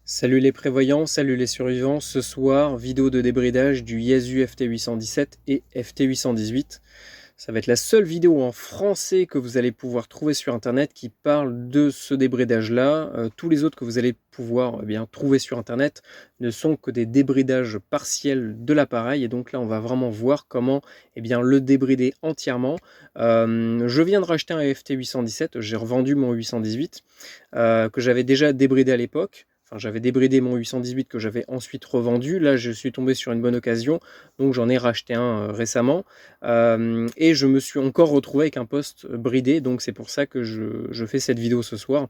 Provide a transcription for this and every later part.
Salut les prévoyants, salut les survivants. Ce soir, vidéo de débridage du Yaesu FT817 et FT818. Ça va être la seule vidéo en français que vous allez pouvoir trouver sur internet qui parle de ce débridage-là. Tous les autres que vous allez pouvoir trouver sur internet ne sont que des débridages partiels de l'appareil. Et donc là, on va vraiment voir comment le débrider entièrement. Je viens de racheter un FT817, j'ai revendu mon 818 que j'avais déjà débridé à l'époque. Enfin, j'avais débridé mon 818 que j'avais ensuite revendu. Là, je suis tombé sur une bonne occasion, donc j'en ai racheté un récemment. Et je me suis encore retrouvé avec un poste bridé, donc c'est pour ça que je fais cette vidéo ce soir.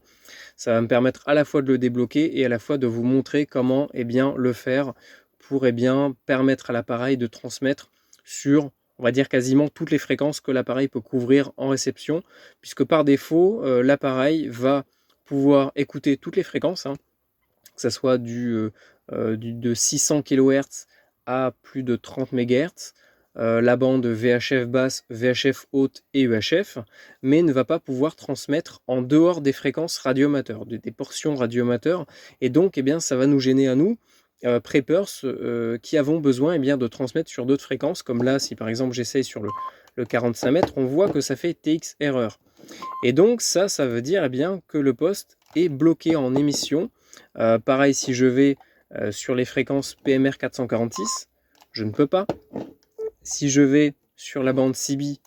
Ça va me permettre à la fois de le débloquer et à la fois de vous montrer comment le faire pour permettre à l'appareil de transmettre sur, on va dire, quasiment toutes les fréquences que l'appareil peut couvrir en réception, puisque par défaut, l'appareil va pouvoir écouter toutes les fréquences, que ce soit de 600 kHz à plus de 30 MHz, la bande VHF basse, VHF haute et UHF, mais ne va pas pouvoir transmettre en dehors des fréquences radioamateurs, des portions radioamateurs, et donc ça va nous gêner à nous, preppers, qui avons besoin de transmettre sur d'autres fréquences, comme là, si par exemple j'essaye sur le 45 mètres, on voit que ça fait TX erreur. Et donc ça veut dire que le poste est bloqué en émission. Pareil, si je vais sur les fréquences PMR 446, je ne peux pas. Si je vais sur la bande CB,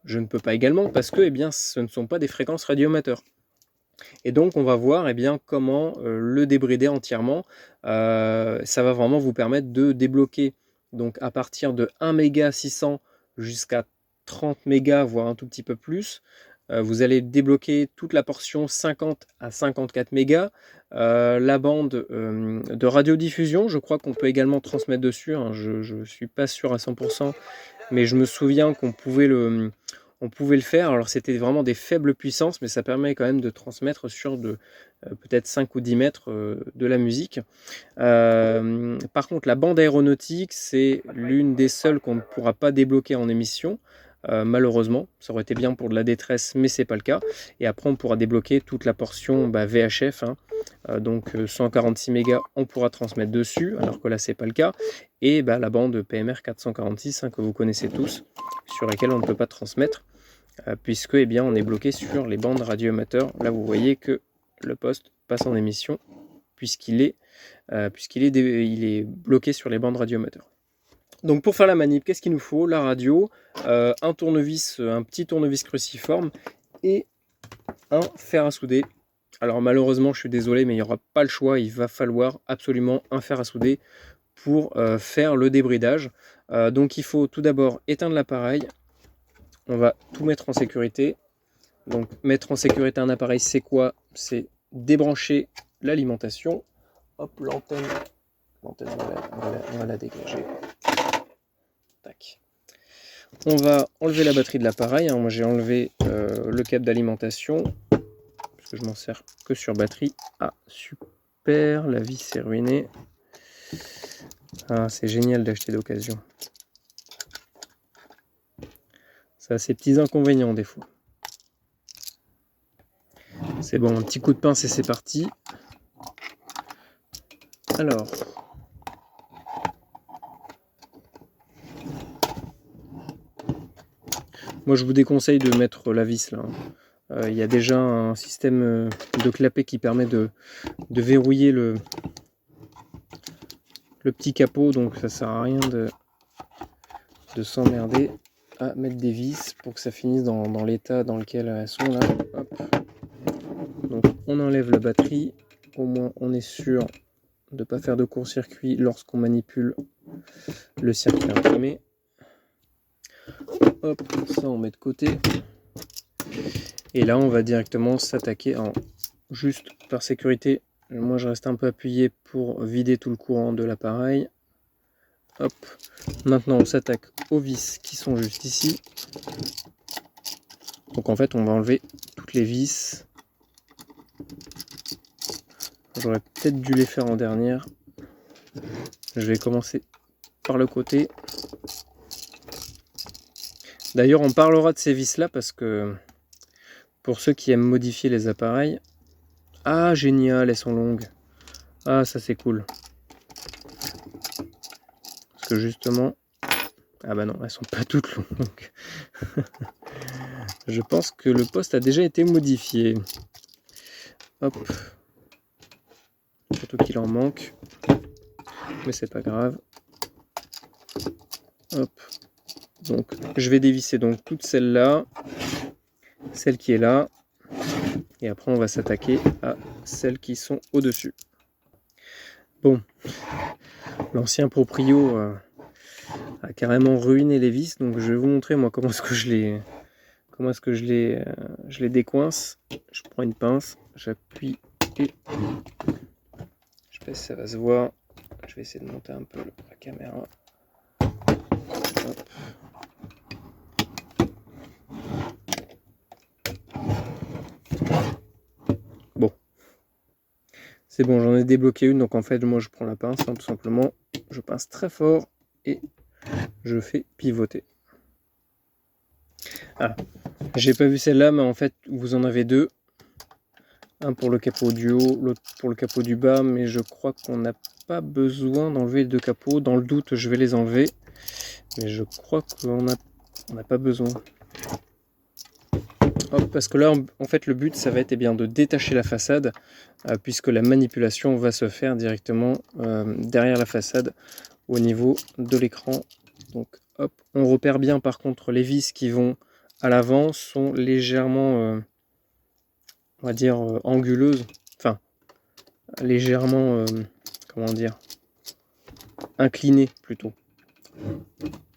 je ne peux pas également, parce que ce ne sont pas des fréquences radioamateurs. Et donc on va voir comment le débrider entièrement. Ça va vraiment vous permettre de débloquer donc à partir de 1 méga 600 jusqu'à 30 mégas, voire un tout petit peu plus. Vous allez débloquer toute la portion 50 à 54 mégas. La bande de radiodiffusion, je crois qu'on peut également transmettre dessus, hein. Je ne suis pas sûr à 100%, mais je me souviens qu'on pouvait on pouvait le faire. Alors c'était vraiment des faibles puissances, mais ça permet quand même de transmettre sur peut-être 5 ou 10 mètres de la musique. Par contre, la bande aéronautique, c'est l'une des seules qu'on ne pourra pas débloquer en émission. Malheureusement, ça aurait été bien pour de la détresse, mais c'est pas le cas. Et après, on pourra débloquer toute la portion VHF, donc 146 mégas, on pourra transmettre dessus, alors que là, c'est pas le cas. Et la bande PMR 446, que vous connaissez tous, sur laquelle on ne peut pas transmettre, puisque on est bloqué sur les bandes radioamateurs. Là, vous voyez que le poste passe en émission, puisqu'il est, il est bloqué sur les bandes radioamateurs. Donc pour faire la manip, qu'est-ce qu'il nous faut? La radio, un tournevis, un petit tournevis cruciforme et un fer à souder. Alors malheureusement, je suis désolé, mais il n'y aura pas le choix. Il va falloir absolument un fer à souder pour faire le débridage. Donc il faut tout d'abord éteindre l'appareil. On va tout mettre en sécurité. Donc mettre en sécurité un appareil, c'est quoi? C'est débrancher l'alimentation. Hop, l'antenne, on va la dégager. Tac. On va enlever la batterie de l'appareil. Moi j'ai enlevé le câble d'alimentation, parce que je m'en sers que sur batterie. Ah super, la vis s'est ruinée. Ah, c'est génial d'acheter d'occasion. Ça a ses petits inconvénients des fois. C'est bon, un petit coup de pince et c'est parti. Alors, moi je vous déconseille de mettre la vis là. Il y a déjà un système de clapet qui permet de verrouiller le petit capot, donc ça sert à rien de s'emmerder à mettre des vis pour que ça finisse dans l'état dans lequel elles sont là. Hop. Donc on enlève la batterie, au moins on est sûr de ne pas faire de court-circuit lorsqu'on manipule le circuit imprimé. Hop, ça on met de côté. Et là on va directement s'attaquer juste par sécurité. Moi je reste un peu appuyé pour vider tout le courant de l'appareil. Hop. Maintenant on s'attaque aux vis qui sont juste ici. Donc en fait on va enlever toutes les vis. J'aurais peut-être dû les faire en dernière. Je vais commencer par le côté. D'ailleurs on parlera de ces vis là parce que pour ceux qui aiment modifier les appareils, ah génial, elles sont longues. Ah, ça c'est cool. Parce que justement... Ah bah non, elles sont pas toutes longues. Je pense que le poste a déjà été modifié. Hop. Surtout qu'il en manque. Mais c'est pas grave. Hop. Donc je vais dévisser donc toute celle-là. Celle qui est là. Et après on va s'attaquer à celles qui sont au-dessus. Bon. L'ancien proprio a carrément ruiné les vis. Donc je vais vous montrer moi comment est-ce que je les... Comment est-ce que je les décoince. Je prends une pince, j'appuie et je sais pas si ça va se voir. Je vais essayer de monter un peu la caméra. Hop. Bon, c'est bon, j'en ai débloqué une. Donc en fait, moi je prends la pince, hein, tout simplement. Je pince très fort et je fais pivoter. Ah, j'ai pas vu celle-là, mais en fait, vous en avez deux. Un pour le capot du haut, l'autre pour le capot du bas, mais je crois qu'on n'a pas besoin d'enlever les deux capots. Dans le doute, je vais les enlever, mais je crois qu'on n'a pas besoin. Hop, parce que là, en fait, le but, ça va être de détacher la façade, puisque la manipulation va se faire directement derrière la façade, au niveau de l'écran. Donc, hop, on repère bien, par contre, les vis qui vont à l'avant sont légèrement... on va dire anguleuse, enfin légèrement, comment dire, inclinée plutôt.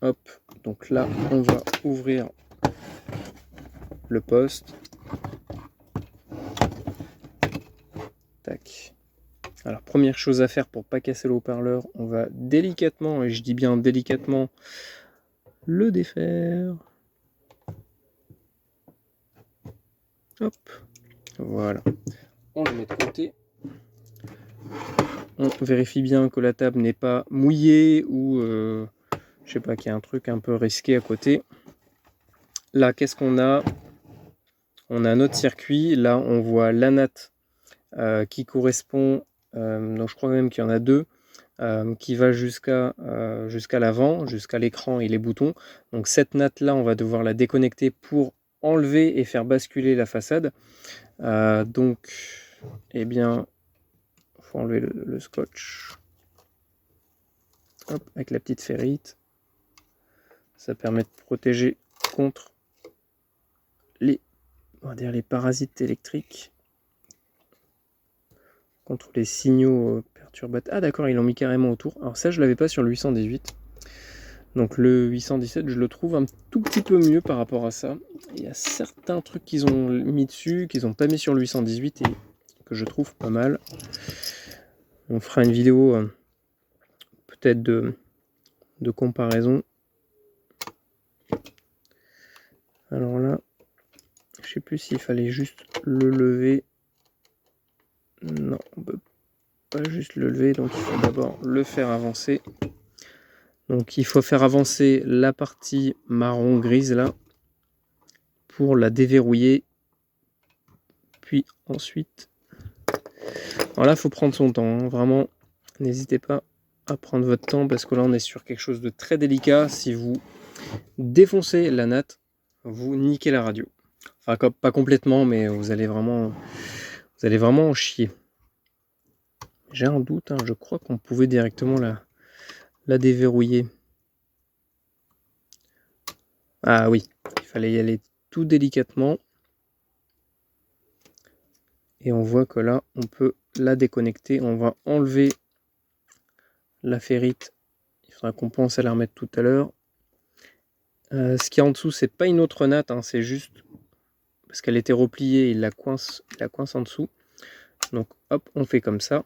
Hop, donc là on va ouvrir le poste. Tac. Alors première chose à faire pour pas casser le haut-parleur, on va délicatement, et je dis bien délicatement, le défaire. Hop, voilà. On le met de côté. On vérifie bien que la table n'est pas mouillée ou je sais pas, qu'il y a un truc un peu risqué à côté. Là, qu'est-ce qu'on a? On a notre circuit. Là, on voit l'ANAT qui correspond, donc je crois même qu'il y en a deux, qui va jusqu'à l'avant, jusqu'à l'écran et les boutons. Donc cette NAT-là, on va devoir la déconnecter pour enlever et faire basculer la façade. Donc, eh bien, il faut enlever le scotch. Hop, avec la petite ferrite. Ça permet de protéger contre on va dire les parasites électriques, contre les signaux perturbateurs. Ah d'accord, ils l'ont mis carrément autour. Alors ça, je l'avais pas sur le 818. Donc le 817, je le trouve un tout petit peu mieux par rapport à ça. Il y a certains trucs qu'ils ont mis dessus, qu'ils n'ont pas mis sur le 818 et que je trouve pas mal. On fera une vidéo peut-être de comparaison. Alors là, je sais plus s'il fallait juste le lever. Non, on peut pas juste le lever, donc il faut d'abord le faire avancer. Donc il faut faire avancer la partie marron grise là pour la déverrouiller. Puis ensuite, alors là il faut prendre son temps, hein. Vraiment n'hésitez pas à prendre votre temps parce que là on est sur quelque chose de très délicat. Si vous défoncez la natte, vous niquez la radio. Enfin pas complètement, mais vous allez vraiment en chier. J'ai un doute, hein, je crois qu'on pouvait directement la déverrouiller. Ah oui, il fallait y aller tout délicatement. Et on voit que là, on peut la déconnecter. On va enlever la ferrite. Il faudra qu'on pense à la remettre tout à l'heure. Ce qui est en dessous, c'est pas une autre natte, hein, c'est juste parce qu'elle était repliée, il la coince en dessous. Donc hop, on fait comme ça.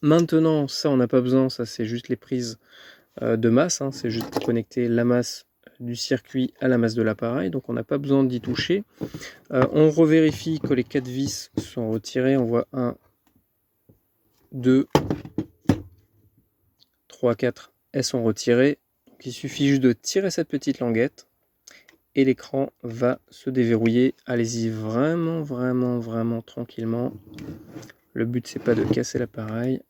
Maintenant, ça on n'a pas besoin, ça c'est juste les prises de masse, hein, c'est juste pour connecter la masse du circuit à la masse de l'appareil, donc on n'a pas besoin d'y toucher. On revérifie que les 4 vis sont retirées, on voit 1, 2, 3, 4, elles sont retirées. Donc il suffit juste de tirer cette petite languette et l'écran va se déverrouiller. Allez-y vraiment tranquillement. Le but c'est pas de casser l'appareil,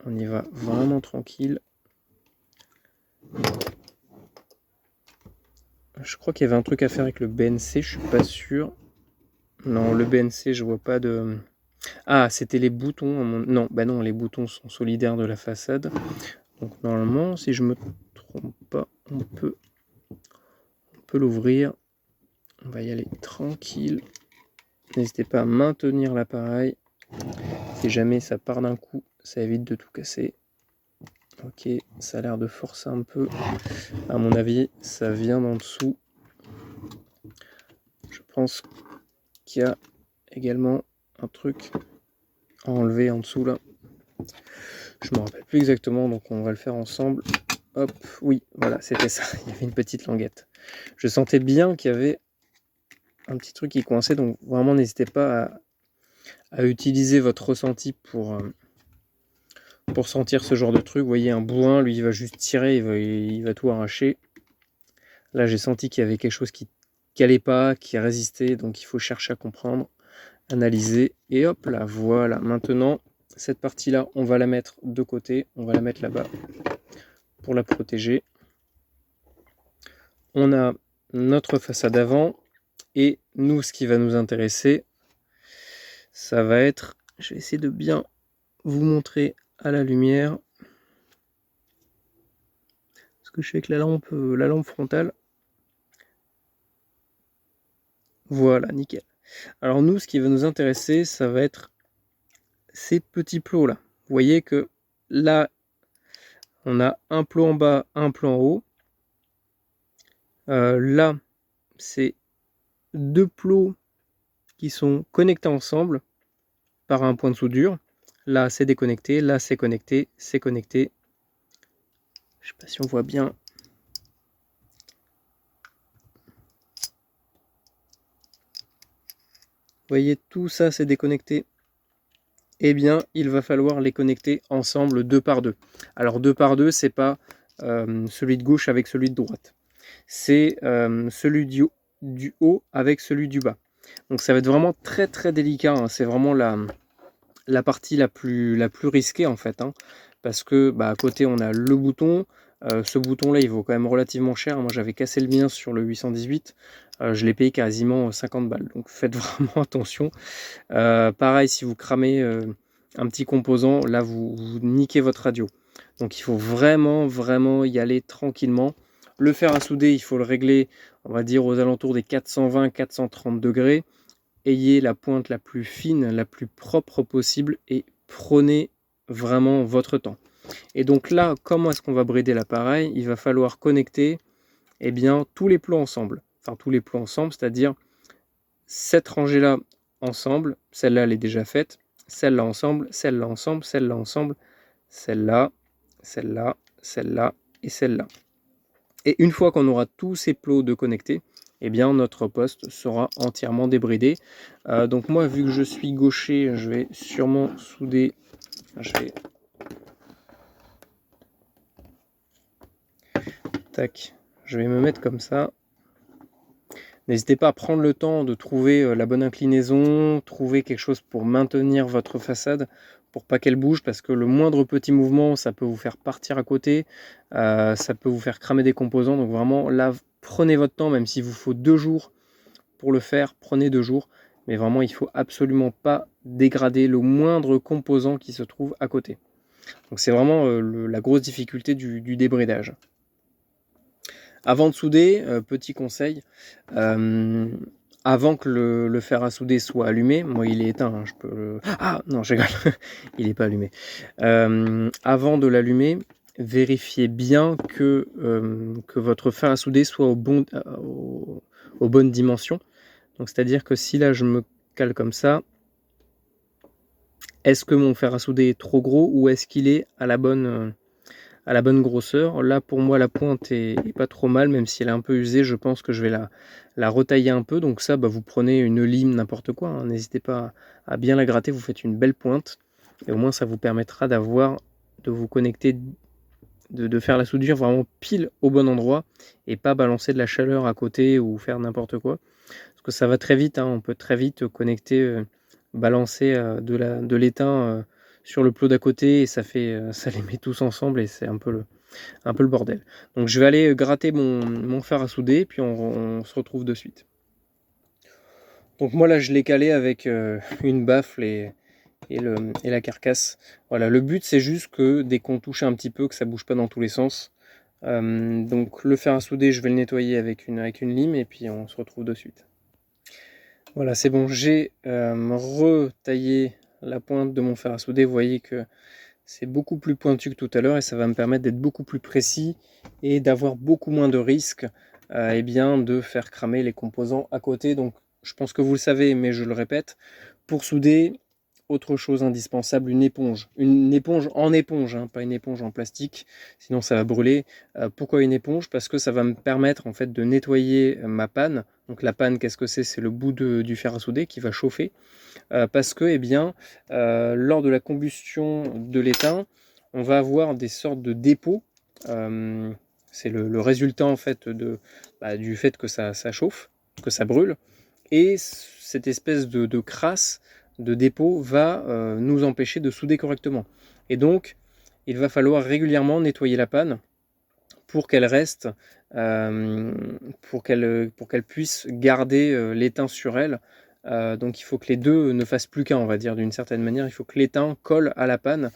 on y va vraiment tranquille. Je crois qu'il y avait un truc à faire avec le BNC, je suis pas sûr. Non, le BNC, je vois pas de... Ah, c'était les boutons. Non, bah non, les boutons sont solidaires de la façade. Donc normalement, si je me trompe pas, on peut l'ouvrir. On va y aller tranquille. N'hésitez pas à maintenir l'appareil. Si jamais ça part d'un coup, ça évite de tout casser. Ok, ça a l'air de forcer un peu. À mon avis, ça vient d'en dessous. Je pense qu'il y a également un truc à enlever en dessous là. Je ne me rappelle plus exactement, donc on va le faire ensemble. Hop, oui, voilà, c'était ça. Il y avait une petite languette. Je sentais bien qu'il y avait un petit truc qui coinçait, donc vraiment n'hésitez pas à utiliser votre ressenti pour sentir ce genre de truc. Vous voyez, un bourrin, lui, il va juste tirer, il va tout arracher. Là, j'ai senti qu'il y avait quelque chose qui calait pas, qui résistait, donc il faut chercher à comprendre, analyser, et hop là, voilà. Maintenant, cette partie-là, on va la mettre de côté, on va la mettre là-bas pour la protéger. On a notre façade avant, et nous, ce qui va nous intéresser, ça va être, je vais essayer de bien vous montrer à la lumière ce que je fais avec la lampe frontale. Voilà, nickel. Alors nous, ce qui va nous intéresser, ça va être ces petits plots là. Vous voyez que là, on a un plot en bas, un plot en haut. Là, c'est deux plots qui sont connectés ensemble par un point de soudure. Là, c'est déconnecté, là, c'est connecté, c'est connecté. Je sais pas si on voit bien. Vous voyez, tout ça, c'est déconnecté. Eh bien, il va falloir les connecter ensemble deux par deux. Alors, deux par deux, c'est pas celui de gauche avec celui de droite. C'est celui du haut avec celui du bas. Donc ça va être vraiment très très délicat, hein. C'est vraiment la partie la plus risquée en fait, hein. Parce que bah, à côté on a le bouton, ce bouton là il vaut quand même relativement cher. Moi j'avais cassé le mien sur le 818, je l'ai payé quasiment 50 balles, donc faites vraiment attention. Pareil, si vous cramez un petit composant, là vous niquez votre radio. Donc il faut vraiment y aller tranquillement. Le fer à souder, il faut le régler, on va dire aux alentours des 420-430 degrés. Ayez la pointe la plus fine, la plus propre possible et prenez vraiment votre temps. Et donc là, comment est-ce qu'on va brider l'appareil? Il va falloir connecter tous les plots ensemble. Enfin tous les plots ensemble, c'est-à-dire cette rangée-là ensemble, celle-là elle est déjà faite, celle-là ensemble, celle-là ensemble, celle-là ensemble, celle-là, celle-là, celle-là et celle-là. Et une fois qu'on aura tous ces plots de connectés, notre poste sera entièrement débridé. Donc moi, vu que je suis gaucher, je vais sûrement souder. Je vais me mettre comme ça. N'hésitez pas à prendre le temps de trouver la bonne inclinaison, trouver quelque chose pour maintenir votre façade, pour pas qu'elle bouge, parce que le moindre petit mouvement, ça peut vous faire partir à côté, ça peut vous faire cramer des composants. Donc vraiment, là, prenez votre temps, même s'il vous faut 2 jours pour le faire, prenez 2 jours. Mais vraiment, il ne faut absolument pas dégrader le moindre composant qui se trouve à côté. Donc c'est vraiment la grosse difficulté du débridage. Avant de souder, petit conseil, avant que le fer à souder soit allumé, moi il est éteint, hein, je peux... Ah non, je rigole, il n'est pas allumé. Avant de l'allumer, vérifiez bien que votre fer à souder soit aux bonnes dimensions. Donc c'est-à-dire que si là je me cale comme ça, est-ce que mon fer à souder est trop gros ou est-ce qu'il est à la bonne grosseur? Là pour moi la pointe est pas trop mal, même si elle est un peu usée. Je pense que je vais la retailler un peu. Donc ça, vous prenez une lime, n'importe quoi, hein. N'hésitez pas à bien la gratter, vous faites une belle pointe. Et au moins ça vous permettra de vous connecter, de faire la soudure vraiment pile au bon endroit et pas balancer de la chaleur à côté ou faire n'importe quoi. Parce que ça va très vite, hein. On peut très vite connecter balancer de l'étain sur le plot d'à côté et ça les met tous ensemble et c'est un peu le bordel. Donc je vais aller gratter mon fer à souder, puis on se retrouve de suite. Donc moi là je l'ai calé avec une baffle et la carcasse. Voilà, le but c'est juste que dès qu'on touche un petit peu, que ça bouge pas dans tous les sens. Donc le fer à souder, je vais le nettoyer avec une lime et puis on se retrouve de suite. Voilà, c'est bon, j'ai retaillé la pointe de mon fer à souder. Vous voyez que c'est beaucoup plus pointu que tout à l'heure et ça va me permettre d'être beaucoup plus précis et d'avoir beaucoup moins de risques de faire cramer les composants à côté. Donc je pense que vous le savez, mais je le répète, pour souder, autre chose indispensable, une éponge. Une éponge en éponge, hein, pas une éponge en plastique, sinon ça va brûler. Pourquoi une éponge? Parce que ça va me permettre en fait de nettoyer ma panne. Donc la panne, qu'est-ce que c'est? C'est le bout du fer à souder qui va chauffer. Parce que lors de la combustion de l'étain, on va avoir des sortes de dépôts. C'est le résultat en fait du fait que ça chauffe, que ça brûle. Et cette espèce de crasse, de dépôt va nous empêcher de souder correctement. Et donc, il va falloir régulièrement nettoyer la panne pour qu'elle reste, pour qu'elle puisse garder l'étain sur elle. Donc il faut que les deux ne fassent plus qu'un, on va dire d'une certaine manière. Il faut que l'étain colle à la panne,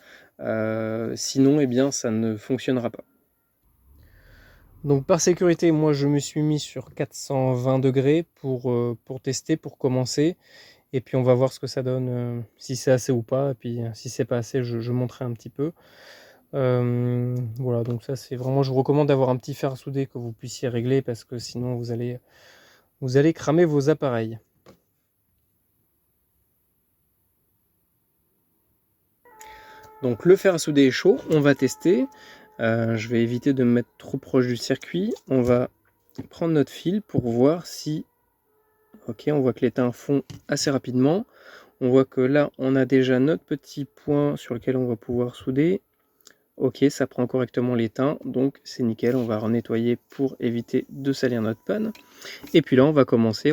sinon ça ne fonctionnera pas. Donc par sécurité, moi je me suis mis sur 420 degrés pour tester, pour commencer. Et puis on va voir ce que ça donne, si c'est assez ou pas. Et puis si c'est pas assez, je monterai un petit peu. Voilà, donc ça c'est vraiment, je vous recommande d'avoir un petit fer à souder que vous puissiez régler parce que sinon vous allez cramer vos appareils. Donc le fer à souder est chaud, on va tester. Je vais éviter de me mettre trop proche du circuit. On va prendre notre fil pour voir si... Ok, on voit que l'étain fond assez rapidement. On voit que là, on a déjà notre petit point sur lequel on va pouvoir souder. Ok, ça prend correctement l'étain, donc c'est nickel. On va renettoyer pour éviter de salir notre panne. Et puis là, on va commencer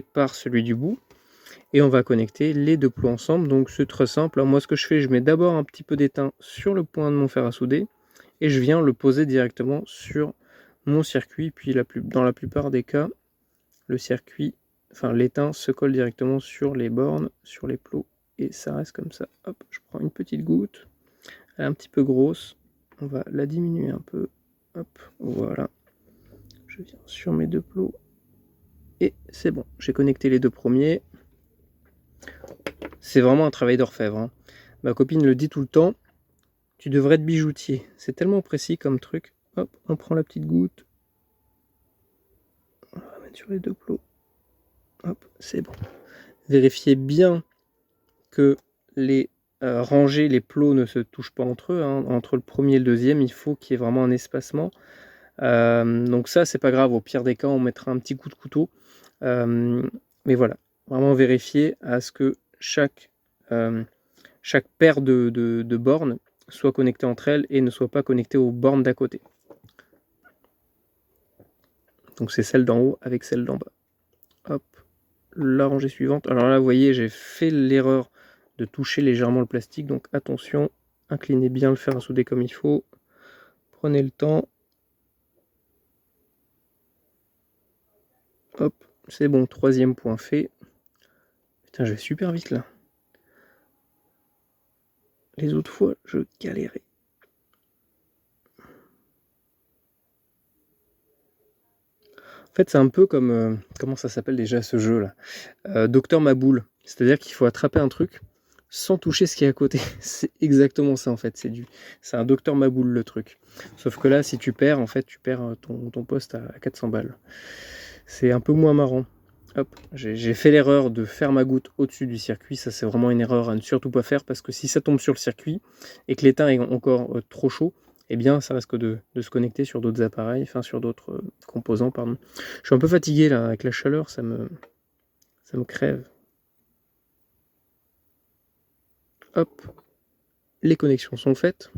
par celui du bout. Et on va connecter les deux plots ensemble, donc c'est très simple. Alors moi ce que je fais, je mets d'abord un petit peu d'étain sur le point de mon fer à souder et je viens le poser directement sur mon circuit, puis dans la plupart des cas, l'étain se colle directement sur les bornes, sur les plots, et ça reste comme ça. Hop, je prends une petite goutte, elle est un petit peu grosse, on va la diminuer un peu, hop, voilà. Je viens sur mes deux plots, et c'est bon, j'ai connecté les deux premiers. C'est vraiment un travail d'orfèvre, hein. Ma copine le dit tout le temps, tu devrais être bijoutier. C'est tellement précis comme truc. Hop, on prend la petite goutte. On va mettre sur les deux plots. Hop, c'est bon. Vérifiez bien que les rangées, les plots ne se touchent pas entre eux, hein. Entre le premier et le deuxième, il faut qu'il y ait vraiment un espacement. Donc ça, c'est pas grave. Au pire des cas, on mettra un petit coup de couteau. Mais voilà, vraiment vérifier à ce que chaque paire de bornes soit connectée entre elles et ne soit pas connectée aux bornes d'à côté. Donc c'est celle d'en haut avec celle d'en bas. Hop, la rangée suivante. Alors là, vous voyez, j'ai fait l'erreur de toucher légèrement le plastique, donc attention, inclinez bien le fer à souder comme il faut. Prenez le temps. Hop, c'est bon, troisième point fait. Putain, je vais super vite là. Les autres fois, je galérais. En fait, c'est un peu comme... comment ça s'appelle déjà ce jeu là? Docteur Maboule. C'est-à-dire qu'il faut attraper un truc sans toucher ce qui est à côté. C'est exactement ça en fait. C'est un Docteur Maboule le truc. Sauf que là, si tu perds, en fait, tu perds ton poste à 400 balles. C'est un peu moins marrant. Hop, j'ai fait l'erreur de faire ma goutte au-dessus du circuit. Ça, c'est vraiment une erreur à ne surtout pas faire parce que si ça tombe sur le circuit et que l'étain est encore trop chaud, eh bien, ça risque de se connecter sur d'autres appareils, enfin sur d'autres composants, pardon. Je suis un peu fatigué là, avec la chaleur, ça me crève. Hop, les connexions sont faites.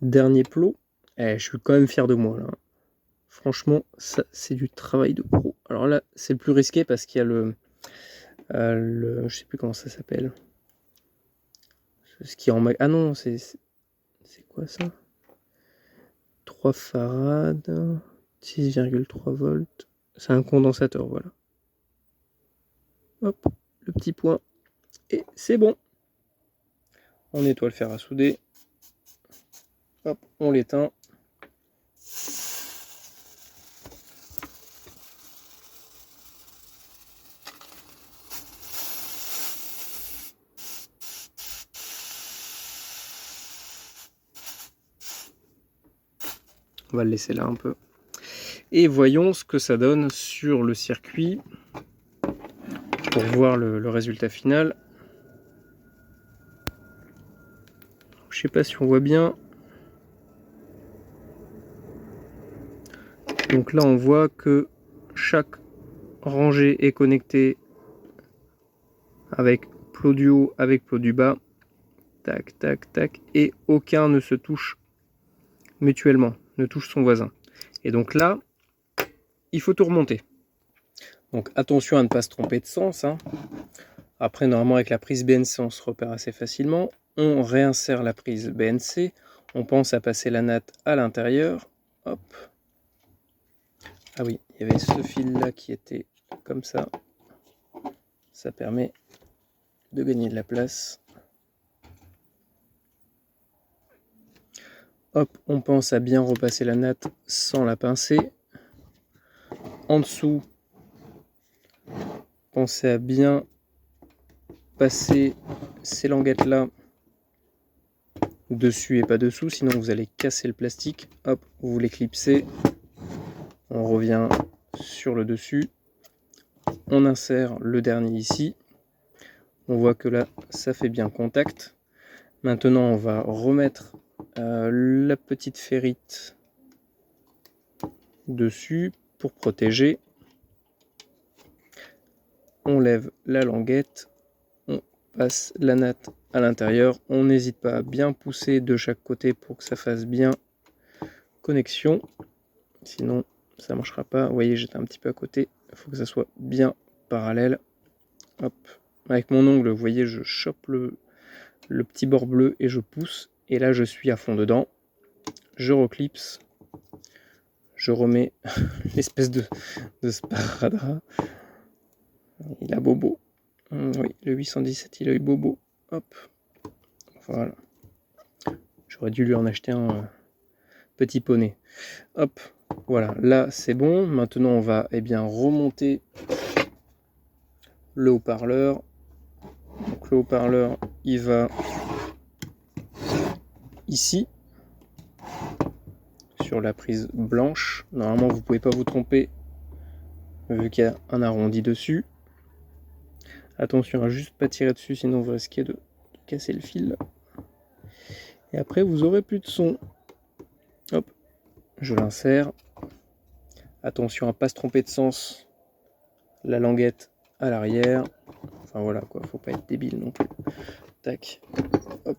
Dernier plot. Je suis quand même fier de moi là. Franchement, ça c'est du travail de pro. Alors là, c'est le plus risqué parce qu'il y a Je sais plus comment ça s'appelle. Ce qui est en ah non, c'est quoi ça? 3 farad, 6,3 volts. C'est un condensateur, voilà. Hop, le petit point. Et c'est bon. On nettoie le fer à souder. Hop, on l'éteint. On va le laisser là un peu. Et voyons ce que ça donne sur le circuit pour voir le résultat final. Je sais pas si on voit bien. Donc là on voit que chaque rangée est connectée avec plot du haut, avec plot du bas. Tac, tac, tac. Et aucun ne se touche mutuellement, ne touche son voisin. Et donc là, il faut tout remonter. Donc attention à ne pas se tromper de sens. Hein. Après, normalement, avec la prise BNC, on se repère assez facilement. On réinsère la prise BNC. On pense à passer la natte à l'intérieur. Hop. Ah oui, il y avait ce fil-là qui était comme ça. Ça permet de gagner de la place. Hop, on pense à bien repasser la natte sans la pincer. En dessous, pensez à bien passer ces languettes là dessus et pas dessous, sinon vous allez casser le plastique. Hop, vous l'éclipsez. On revient sur le dessus. On insère le dernier ici. On voit que là, ça fait bien contact. Maintenant, on va remettre la petite ferrite dessus pour protéger. On lève la languette. On passe la natte à l'intérieur. On n'hésite pas à bien pousser de chaque côté pour que ça fasse bien connexion. Sinon, ça ne marchera pas. Vous voyez, j'étais un petit peu à côté. Il faut que ça soit bien parallèle. Hop. Avec mon ongle, vous voyez, je chope le petit bord bleu et je pousse. Et là, je suis à fond dedans. Je reclipse. Je remets l'espèce de sparadrap. Il a bobo. Oui, le 817, il a eu bobo. Hop. Voilà. J'aurais dû lui en acheter un petit poney. Hop. Voilà, là c'est bon. Maintenant, on va remonter le haut-parleur. Donc le haut-parleur, il va ici, sur la prise blanche. Normalement, vous ne pouvez pas vous tromper, vu qu'il y a un arrondi dessus. Attention à juste pas tirer dessus, sinon vous risquez de casser le fil. Et après, vous aurez plus de son. Hop, je l'insère. Attention à pas se tromper de sens. La languette à l'arrière. Enfin voilà quoi, faut pas être débile non plus. Tac. Hop.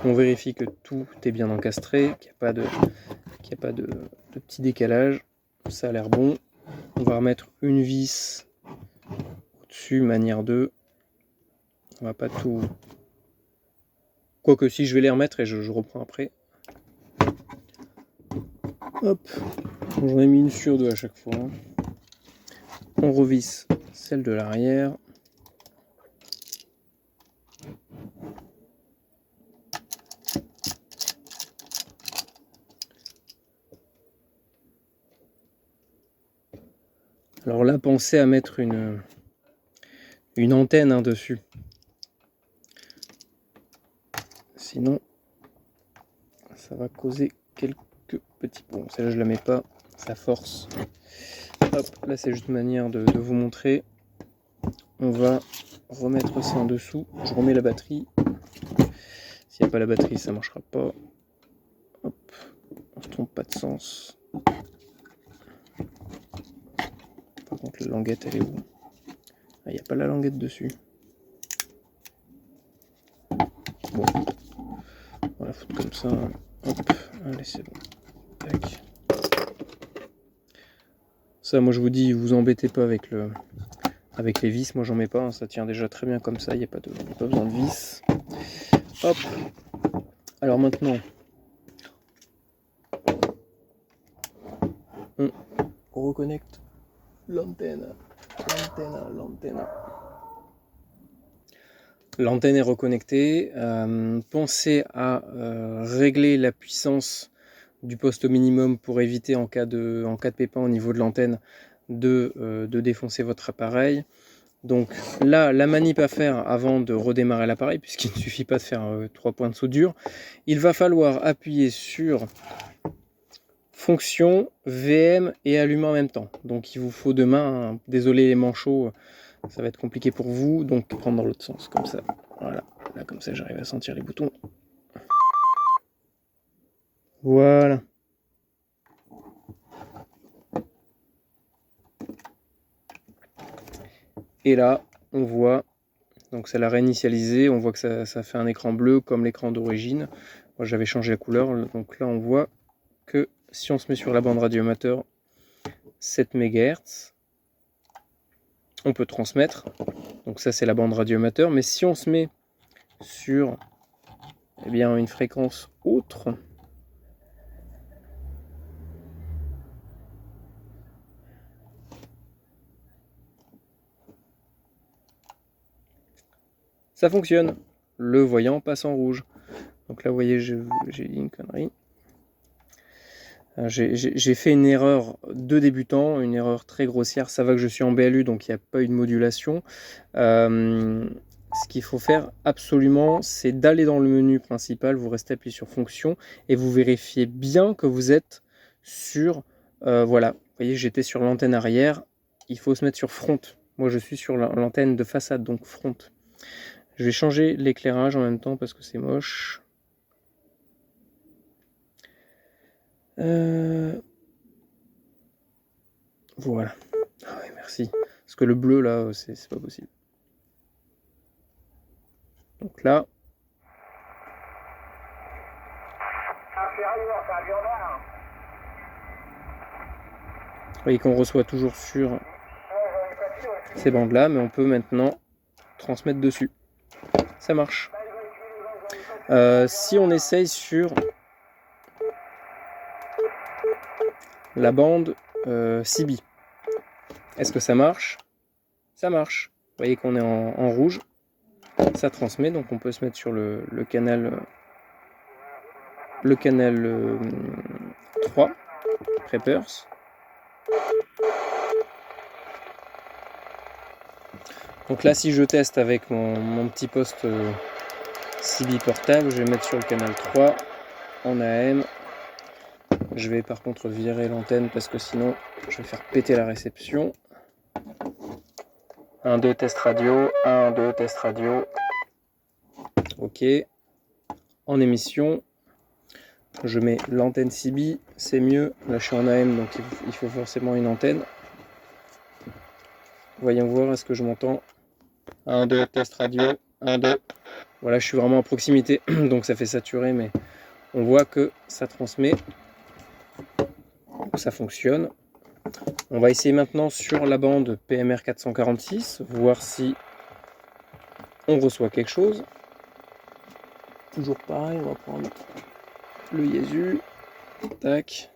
On vérifie que tout est bien encastré, qu'il n'y a pas de petit décalage. Ça a l'air bon. On va remettre une vis au-dessus, manière 2. On va pas tout... Quoique si, je vais les remettre et je reprends après. Hop. J'en ai mis une sur deux à chaque fois. On revisse celle de l'arrière. Alors là, pensez à mettre une antenne dessus. Sinon, ça va causer quelques petits... Bon, celle-là, je la mets pas. Ça force. Hop, là, c'est juste une manière de vous montrer. On va remettre ça en dessous. Je remets la batterie. S'il n'y a pas la batterie, ça ne marchera pas. Hop, on ne se trompe pas de sens. Par contre, la languette, elle est où? Ah, il n'y a pas la languette dessus. Bon, on va la foutre comme ça. Hop, allez, c'est bon. Tac. Ça, moi, je vous dis, vous embêtez pas avec avec les vis. Moi j'en mets pas, hein, ça tient déjà très bien comme ça, il n'y a pas besoin de vis. Hop. Alors maintenant, on reconnecte l'antenne. L'antenne est reconnectée. Pensez à régler la puissance du poste au minimum pour éviter en cas de pépin au niveau de l'antenne de défoncer votre appareil. Donc là, la manip à faire avant de redémarrer l'appareil, puisqu'il ne suffit pas de faire 3 points de soudure, il va falloir appuyer sur fonction, VM et allumer en même temps. Donc il vous faut deux mains, hein. Désolé les manchots, ça va être compliqué pour vous, donc prendre dans l'autre sens, comme ça. Voilà, là comme ça j'arrive à sentir les boutons. Voilà. Et là, on voit, donc ça l'a réinitialisé, on voit que ça fait un écran bleu comme l'écran d'origine. Moi j'avais changé la couleur, donc là on voit que si on se met sur la bande radioamateur 7 MHz, on peut transmettre. Donc ça c'est la bande radioamateur, mais si on se met sur une fréquence autre, ça fonctionne. Le voyant passe en rouge. Donc là vous voyez, j'ai dit une connerie. J'ai fait une erreur de débutant, une erreur très grossière. Ça va que je suis en BLU, donc il n'y a pas eu de modulation. Ce qu'il faut faire absolument, c'est d'aller dans le menu principal, vous restez appuyé sur fonction et vous vérifiez bien que vous êtes sur, voilà, vous voyez, j'étais sur l'antenne arrière, il faut se mettre sur front. Moi je suis sur l'antenne de façade, donc front. Je vais changer l'éclairage en même temps parce que c'est moche. Voilà. Ah ouais, merci. Parce que le bleu là, c'est pas possible. Donc là. Vous voyez qu'on reçoit toujours sur ces bandes là, mais on peut maintenant transmettre dessus. Ça marche. Si on essaye sur la bande CB, est-ce que ça marche? Ça marche. Vous voyez qu'on est en rouge. Ça transmet, donc on peut se mettre sur le canal 3 Preppers. Donc là, si je teste avec mon petit poste CB portable, je vais mettre sur le canal 3 en AM. Je vais par contre virer l'antenne parce que sinon je vais faire péter la réception. 1, 2, test radio. 1, 2, test radio. Ok. En émission, je mets l'antenne CB, c'est mieux. Là je suis en AM, donc il faut forcément une antenne. Voyons voir, est-ce que je m'entends? 1, 2, test radio. 1, 2. Voilà, je suis vraiment à proximité, donc ça fait saturer, mais on voit que ça transmet. Ça fonctionne. On va essayer maintenant sur la bande PMR 446, voir si on reçoit quelque chose. Toujours pareil, on va prendre le Yaesu. Tac.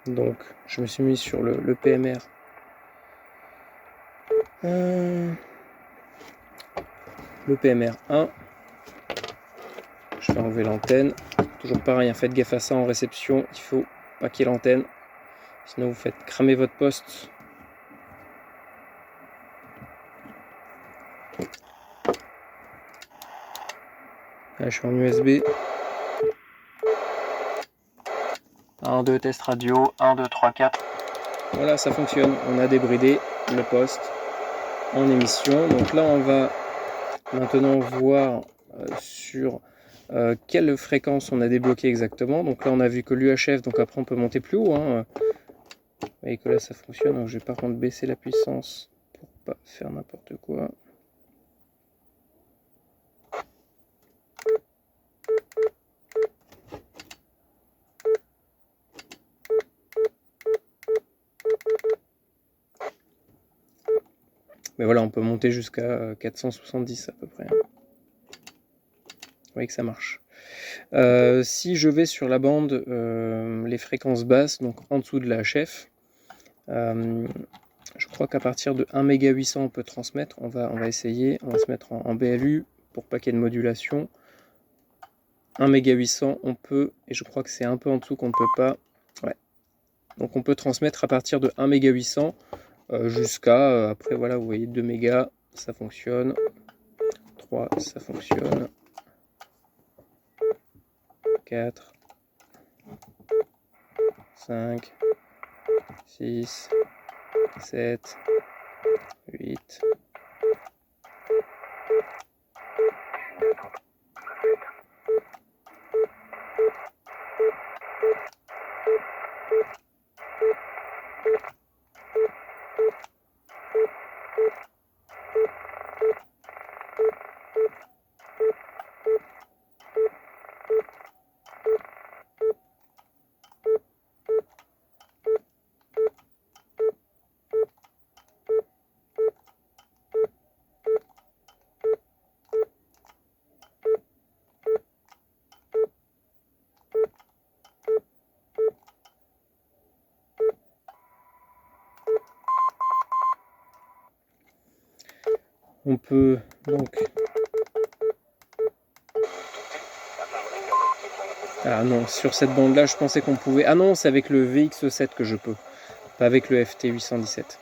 Donc, je me suis mis sur le PMR. Le PMR 1. Je vais enlever l'antenne. Toujours pareil, hein, faites gaffe à ça en réception. Il faut pas qu'il y ait l'antenne. Sinon, vous faites cramer votre poste. Là, je suis en USB. 1, 2, test radio, 1, 2, 3, 4. Voilà, ça fonctionne. On a débridé le poste en émission. Donc là, on va maintenant voir sur quelle fréquence on a débloqué exactement. Donc là, on a vu que l'UHF, donc après, on peut monter plus haut. Hein. Vous voyez que là ça fonctionne, donc je vais par contre baisser la puissance pour pas faire n'importe quoi. Mais voilà, on peut monter jusqu'à 470 à peu près. Vous voyez que ça marche. Si je vais sur la bande, les fréquences basses, donc en dessous de la HF, je crois qu'à partir de 1 méga 800 on peut transmettre. On va essayer, on va se mettre en BLU pour pas qu'il y ait de modulation. 1 méga 800 on peut, et je crois que c'est un peu en dessous qu'on ne peut pas. Ouais. Donc on peut transmettre à partir de 1 méga 800 jusqu'à, après voilà, vous voyez 2 mégas, ça fonctionne. 3, ça fonctionne. 4, 5, 6, 7, 8. On peut donc... Ah non, sur cette bande là je pensais qu'on pouvait... Ah non, c'est avec le VX7 que je peux, pas avec le FT817.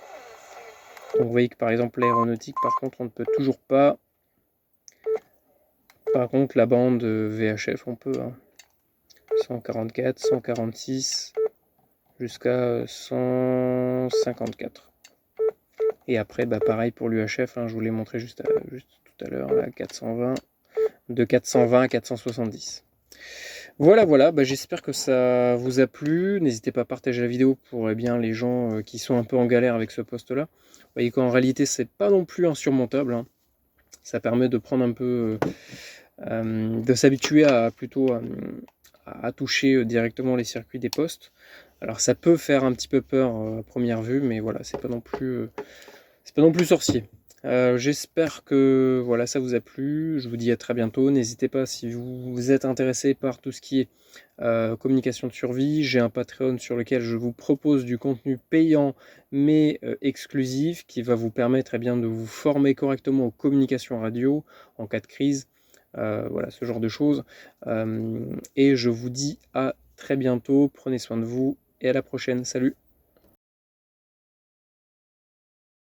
Donc vous voyez que par exemple l'aéronautique par contre on ne peut toujours pas. Par contre la bande VHF on peut, hein. 144, 146 jusqu'à 154. Et après bah pareil pour l'UHF, hein, je vous l'ai montré juste tout à l'heure, là 420, de 420 à 470. Voilà, bah, j'espère que ça vous a plu. N'hésitez pas à partager la vidéo pour les gens qui sont un peu en galère avec ce poste-là. Vous voyez qu'en réalité, c'est pas non plus insurmontable, hein. Ça permet de prendre un peu, de s'habituer à plutôt à toucher directement les circuits des postes. Alors ça peut faire un petit peu peur à première vue, mais voilà, c'est pas non plus sorcier. J'espère que voilà, ça vous a plu. Je vous dis à très bientôt. N'hésitez pas si vous êtes intéressé par tout ce qui est communication de survie. J'ai un Patreon sur lequel je vous propose du contenu payant mais exclusif qui va vous permettre de vous former correctement aux communications radio en cas de crise. Voilà, ce genre de choses. Et je vous dis à très bientôt. Prenez soin de vous et à la prochaine. Salut!